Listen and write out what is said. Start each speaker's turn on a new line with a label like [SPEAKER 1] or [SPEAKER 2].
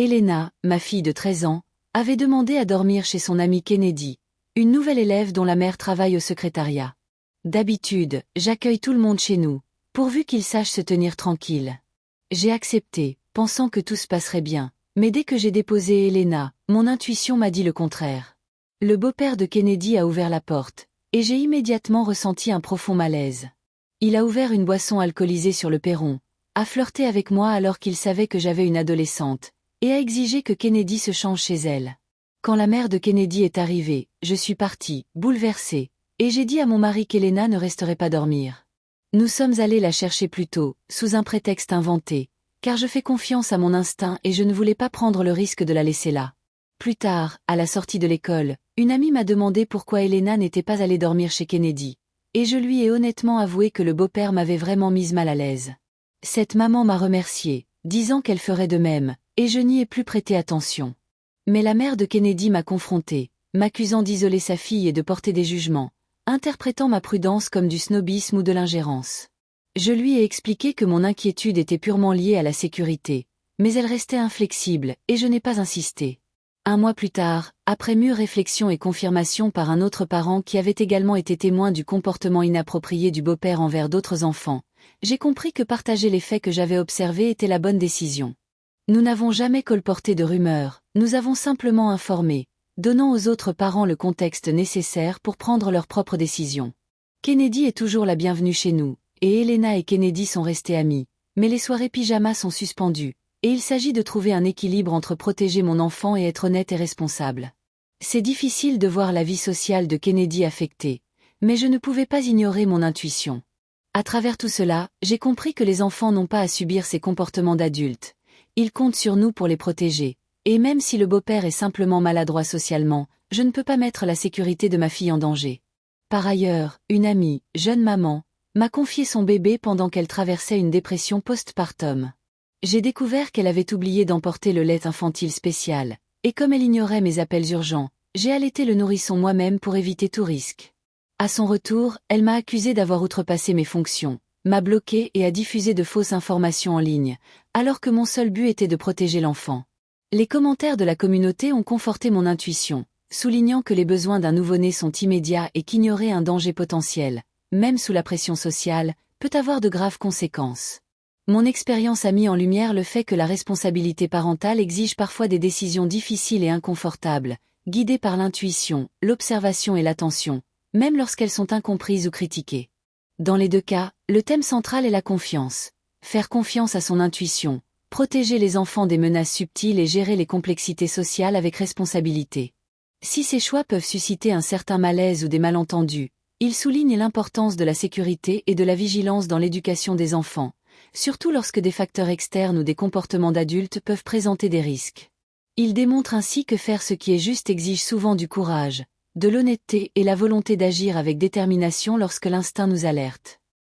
[SPEAKER 1] Elena, ma fille de 13 ans, avait demandé à dormir chez son amie Kennedy, une nouvelle élève dont la mère travaille au secrétariat. D'habitude, j'accueille tout le monde chez nous, pourvu qu'ils sachent se tenir tranquilles. J'ai accepté, pensant que tout se passerait bien, mais dès que j'ai déposé Elena, mon intuition m'a dit le contraire. Le beau-père de Kennedy a ouvert la porte, et j'ai immédiatement ressenti un profond malaise. Il a ouvert une boisson alcoolisée sur le perron, a flirté avec moi alors qu'il savait que j'avais une adolescente, et a exigé que Kennedy se change chez elle. Quand la mère de Kennedy est arrivée, je suis partie, bouleversée, et j'ai dit à mon mari qu'Elena ne resterait pas dormir. Nous sommes allés la chercher plus tôt, sous un prétexte inventé, car je fais confiance à mon instinct et je ne voulais pas prendre le risque de la laisser là. Plus tard, à la sortie de l'école, une amie m'a demandé pourquoi Elena n'était pas allée dormir chez Kennedy, et je lui ai honnêtement avoué que le beau-père m'avait vraiment mise mal à l'aise. Cette maman m'a remerciée, disant qu'elle ferait de même, et je n'y ai plus prêté attention. Mais la mère de Kennedy m'a confrontée, m'accusant d'isoler sa fille et de porter des jugements, interprétant ma prudence comme du snobisme ou de l'ingérence. Je lui ai expliqué que mon inquiétude était purement liée à la sécurité, mais elle restait inflexible, et je n'ai pas insisté. Un mois plus tard, après mûre réflexion et confirmation par un autre parent qui avait également été témoin du comportement inapproprié du beau-père envers d'autres enfants, j'ai compris que partager les faits que j'avais observés était la bonne décision. Nous n'avons jamais colporté de rumeurs, nous avons simplement informé, donnant aux autres parents le contexte nécessaire pour prendre leurs propres décisions. Kennedy est toujours la bienvenue chez nous, et Elena et Kennedy sont restés amis, mais les soirées pyjama sont suspendues, et il s'agit de trouver un équilibre entre protéger mon enfant et être honnête et responsable. C'est difficile de voir la vie sociale de Kennedy affectée, mais je ne pouvais pas ignorer mon intuition. À travers tout cela, j'ai compris que les enfants n'ont pas à subir ces comportements d'adultes. Ils comptent sur nous pour les protéger, et même si le beau-père est simplement maladroit socialement, je ne peux pas mettre la sécurité de ma fille en danger. Par ailleurs, une amie, jeune maman, m'a confié son bébé pendant qu'elle traversait une dépression postpartum. J'ai découvert qu'elle avait oublié d'emporter le lait infantile spécial, et comme elle ignorait mes appels urgents, j'ai allaité le nourrisson moi-même pour éviter tout risque. À son retour, elle m'a accusé d'avoir outrepassé mes fonctions, m'a bloqué et a diffusé de fausses informations en ligne, alors que mon seul but était de protéger l'enfant. Les commentaires de la communauté ont conforté mon intuition, soulignant que les besoins d'un nouveau-né sont immédiats et qu'ignorer un danger potentiel, même sous la pression sociale, peut avoir de graves conséquences. Mon expérience a mis en lumière le fait que la responsabilité parentale exige parfois des décisions difficiles et inconfortables, guidées par l'intuition, l'observation et l'attention, même lorsqu'elles sont incomprises ou critiquées. Dans les deux cas, le thème central est la confiance. Faire confiance à son intuition, protéger les enfants des menaces subtiles et gérer les complexités sociales avec responsabilité. Si ces choix peuvent susciter un certain malaise ou des malentendus, ils soulignent l'importance de la sécurité et de la vigilance dans l'éducation des enfants, surtout lorsque des facteurs externes ou des comportements d'adultes peuvent présenter des risques. Ils démontrent ainsi que faire ce qui est juste exige souvent du courage, de l'honnêteté et la volonté d'agir avec détermination lorsque l'instinct nous alerte.